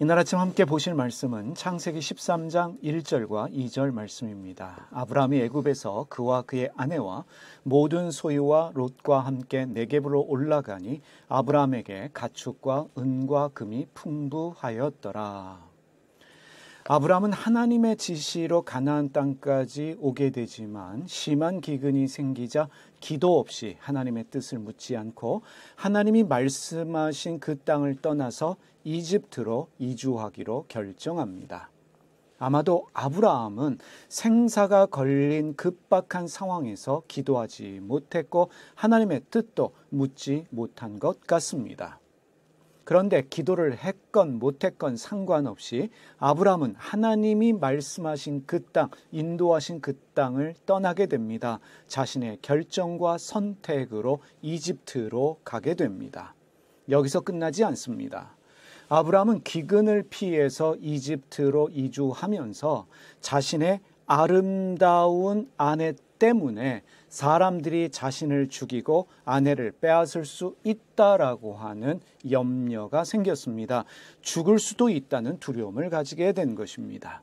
이날 아침 함께 보실 말씀은 창세기 13장 1절과 2절 말씀입니다. 아브라함이 애굽에서 그와 그의 아내와 모든 소유와 롯과 함께 네겝으로 올라가니 아브라함에게 가축과 은과 금이 풍부하였더라. 아브라함은 하나님의 지시로 가나안 땅까지 오게 되지만 심한 기근이 생기자 기도 없이 하나님의 뜻을 묻지 않고 하나님이 말씀하신 그 땅을 떠나서 이집트로 이주하기로 결정합니다. 아마도 아브라함은 생사가 걸린 급박한 상황에서 기도하지 못했고 하나님의 뜻도 묻지 못한 것 같습니다. 그런데 기도를 했건 못했건 상관없이 아브라함은 하나님이 말씀하신 그 땅, 인도하신 그 땅을 떠나게 됩니다. 자신의 결정과 선택으로 이집트로 가게 됩니다. 여기서 끝나지 않습니다. 아브라함은 기근을 피해서 이집트로 이주하면서 자신의 아름다운 아내 때문에 사람들이 자신을 죽이고 아내를 빼앗을 수 있다라고 하는 염려가 생겼습니다. 죽을 수도 있다는 두려움을 가지게 된 것입니다.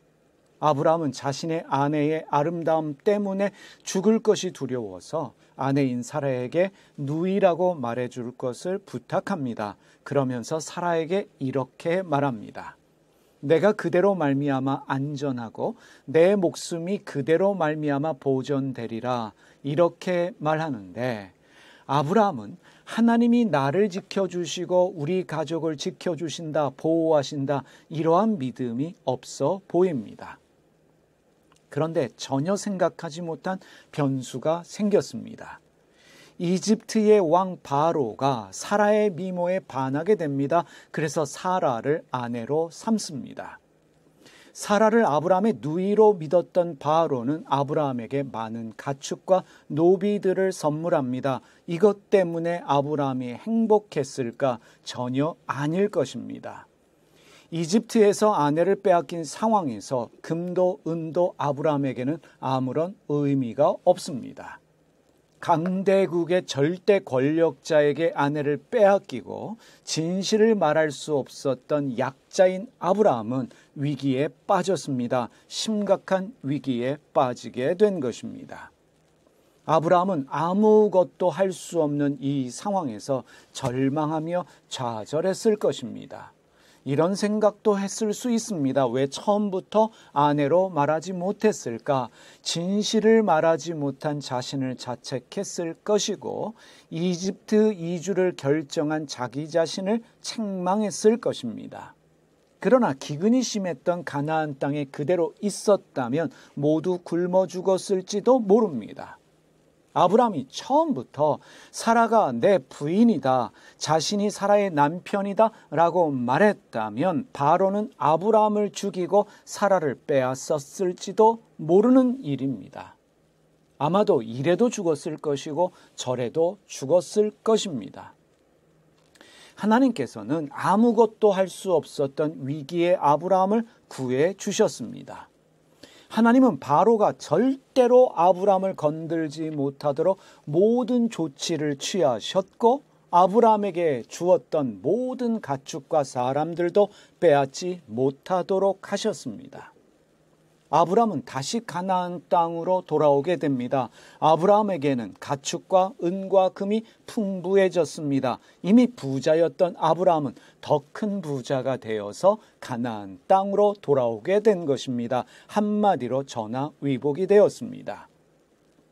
아브라함은 자신의 아내의 아름다움 때문에 죽을 것이 두려워서 아내인 사라에게 누이라고 말해줄 것을 부탁합니다. 그러면서 사라에게 이렇게 말합니다. 내가 그대로 말미암아 안전하고 내 목숨이 그대로 말미암아 보존되리라 이렇게 말하는데 아브라함은 하나님이 나를 지켜주시고 우리 가족을 지켜주신다, 보호하신다 이러한 믿음이 없어 보입니다. 그런데 전혀 생각하지 못한 변수가 생겼습니다. 이집트의 왕 바로가 사라의 미모에 반하게 됩니다. 그래서 사라를 아내로 삼습니다. 사라를 아브라함의 누이로 믿었던 바로는 아브라함에게 많은 가축과 노비들을 선물합니다. 이것 때문에 아브라함이 행복했을까? 전혀 아닐 것입니다. 이집트에서 아내를 빼앗긴 상황에서 금도 은도 아브라함에게는 아무런 의미가 없습니다. 강대국의 절대 권력자에게 아내를 빼앗기고 진실을 말할 수 없었던 약자인 아브라함은 위기에 빠졌습니다. 심각한 위기에 빠지게 된 것입니다. 아브라함은 아무것도 할 수 없는 이 상황에서 절망하며 좌절했을 것입니다. 이런 생각도 했을 수 있습니다. 왜 처음부터 아내로 말하지 못했을까? 진실을 말하지 못한 자신을 자책했을 것이고 이집트 이주를 결정한 자기 자신을 책망했을 것입니다. 그러나 기근이 심했던 가나안 땅에 그대로 있었다면 모두 굶어 죽었을지도 모릅니다. 아브라함이 처음부터 사라가 내 부인이다, 자신이 사라의 남편이다 라고 말했다면 바로는 아브라함을 죽이고 사라를 빼앗았을지도 모르는 일입니다. 아마도 이래도 죽었을 것이고 저래도 죽었을 것입니다. 하나님께서는 아무것도 할 수 없었던 위기의 아브라함을 구해 주셨습니다. 하나님은 바로가 절대로 아브라함을 건들지 못하도록 모든 조치를 취하셨고 아브라함에게 주었던 모든 가축과 사람들도 빼앗지 못하도록 하셨습니다. 아브라함은 다시 가나안 땅으로 돌아오게 됩니다. 아브라함에게는 가축과 은과 금이 풍부해졌습니다. 이미 부자였던 아브라함은 더 큰 부자가 되어서 가나안 땅으로 돌아오게 된 것입니다. 한마디로 전화위복이 되었습니다.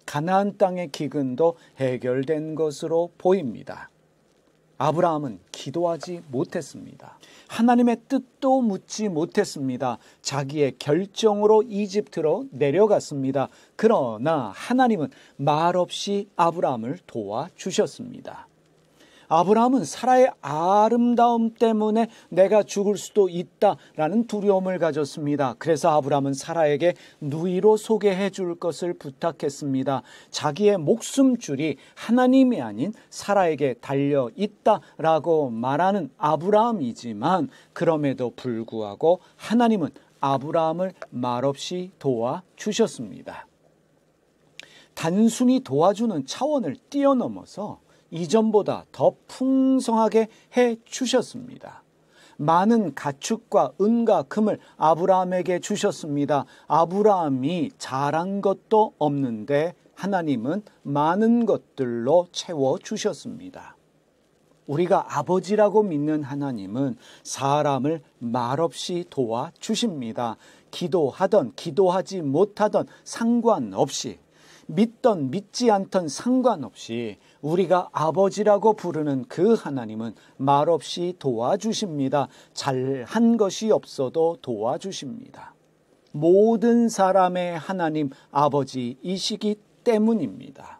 가나안 땅의 기근도 해결된 것으로 보입니다. 아브라함은 기도하지 못했습니다. 하나님의 뜻도 묻지 못했습니다. 자기의 결정으로 이집트로 내려갔습니다. 그러나 하나님은 말없이 아브라함을 도와주셨습니다. 아브라함은 사라의 아름다움 때문에 내가 죽을 수도 있다라는 두려움을 가졌습니다. 그래서 아브라함은 사라에게 누이로 소개해 줄 것을 부탁했습니다. 자기의 목숨줄이 하나님이 아닌 사라에게 달려 있다라고 말하는 아브라함이지만 그럼에도 불구하고 하나님은 아브라함을 말없이 도와주셨습니다. 단순히 도와주는 차원을 뛰어넘어서 이전보다 더 풍성하게 해 주셨습니다. 많은 가축과 은과 금을 아브라함에게 주셨습니다. 아브라함이 잘한 것도 없는데 하나님은 많은 것들로 채워주셨습니다. 우리가 아버지라고 믿는 하나님은 사람을 말없이 도와주십니다. 기도하던 기도하지 못하던 상관없이, 믿던 믿지 않던 상관없이 우리가 아버지라고 부르는 그 하나님은 말없이 도와주십니다. 잘한 것이 없어도 도와주십니다. 모든 사람의 하나님 아버지이시기 때문입니다.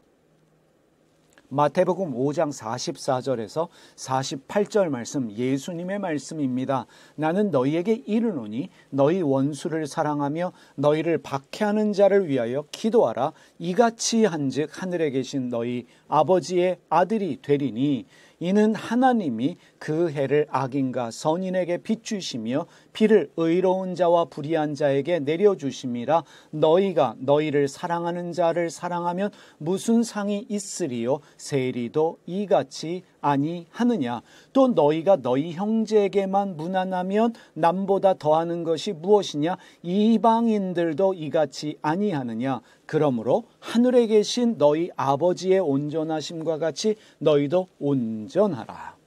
마태복음 5장 44절에서 48절 말씀, 예수님의 말씀입니다. 나는 너희에게 이르노니 너희 원수를 사랑하며 너희를 박해하는 자를 위하여 기도하라. 이같이 한즉 하늘에 계신 너희 아버지의 아들이 되리니 이는 하나님이 그 해를 악인과 선인에게 비추시며 비를 의로운 자와 불의한 자에게 내려주심이라. 너희가 너희를 사랑하는 자를 사랑하면 무슨 상이 있으리요? 세리도 이같이 아니하느냐? 또 너희가 너희 형제에게만 무난하면 남보다 더하는 것이 무엇이냐? 이방인들도 이같이 아니하느냐? 그러므로 하늘에 계신 너희 아버지의 온전하심과 같이 너희도 온전하라.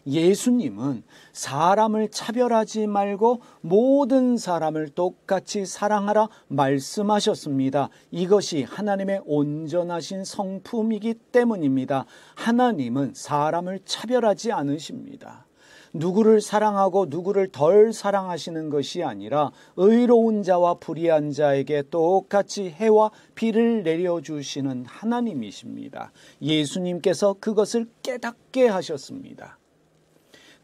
예수님은 사람을 차별하지 말고 모든 사람을 똑같이 사랑하라 말씀하셨습니다. 이것이 하나님의 온전하신 성품이기 때문입니다. 하나님은 사람을 차별하지 않으십니다. 누구를 사랑하고 누구를 덜 사랑하시는 것이 아니라 의로운 자와 불의한 자에게 똑같이 해와 비를 내려주시는 하나님이십니다. 예수님께서 그것을 깨닫게 하셨습니다.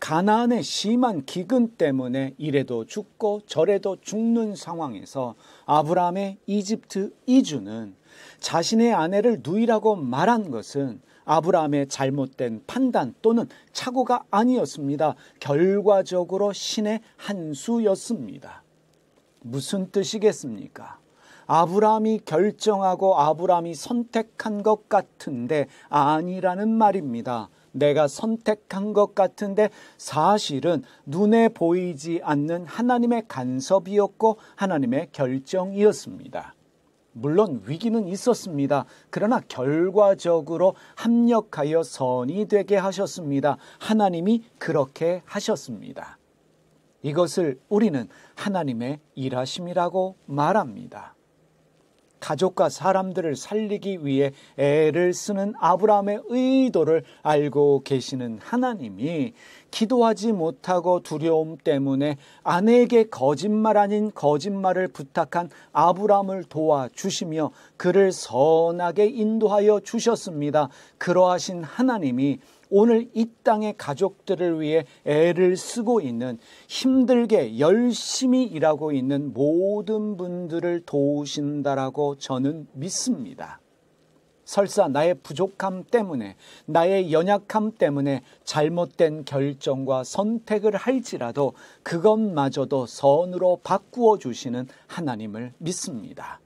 가나안의 심한 기근 때문에 이래도 죽고 저래도 죽는 상황에서 아브라함의 이집트 이주는 자신의 아내를 누이라고 말한 것은 아브라함의 잘못된 판단 또는 착오가 아니었습니다. 결과적으로 신의 한 수였습니다. 무슨 뜻이겠습니까? 아브라함이 결정하고 아브라함이 선택한 것 같은데 아니라는 말입니다. 내가 선택한 것 같은데 사실은 눈에 보이지 않는 하나님의 간섭이었고 하나님의 결정이었습니다. 물론 위기는 있었습니다. 그러나 결과적으로 합력하여 선이 되게 하셨습니다. 하나님이 그렇게 하셨습니다. 이것을 우리는 하나님의 일하심이라고 말합니다. 가족과 사람들을 살리기 위해 애를 쓰는 아브라함의 의도를 알고 계시는 하나님이 기도하지 못하고 두려움 때문에 아내에게 거짓말 아닌 거짓말을 부탁한 아브라함을 도와주시며 그를 선하게 인도하여 주셨습니다. 그러하신 하나님이 오늘 이 땅의 가족들을 위해 애를 쓰고 있는, 힘들게 열심히 일하고 있는 모든 분들을 도우신다라고 저는 믿습니다. 설사 나의 부족함 때문에, 나의 연약함 때문에 잘못된 결정과 선택을 할지라도 그것마저도 선으로 바꾸어 주시는 하나님을 믿습니다.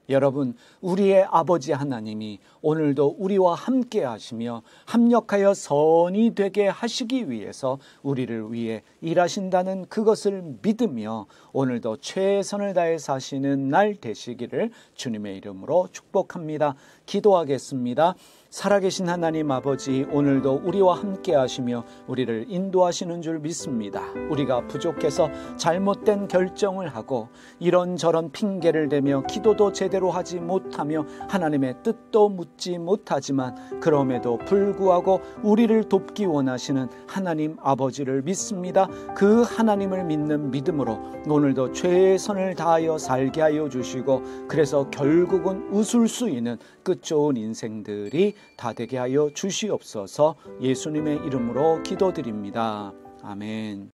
여러분, 우리의 아버지 하나님이 오늘도 우리와 함께 하시며 합력하여 선이 되게 하시기 위해서 우리를 위해 일하신다는 그것을 믿으며 오늘도 최선을 다해 사시는 날 되시기를 주님의 이름으로 축복합니다. 기도하겠습니다. 살아계신 하나님 아버지, 오늘도 우리와 함께 하시며 우리를 인도하시는 줄 믿습니다. 우리가 부족해서 잘못된 결정을 하고 이런저런 핑계를 대며 기도도 제대로 하지 못하며 하나님의 뜻도 묻지 못하지만 그럼에도 불구하고 우리를 돕기 원하시는 하나님 아버지를 믿습니다. 그 하나님을 믿는 믿음으로 오늘도 최선을 다하여 살게 하여 주시고 그래서 결국은 웃을 수 있는 끝 좋은 인생들이 다 되게 하여 주시옵소서. 예수님의 이름으로 기도드립니다. 아멘.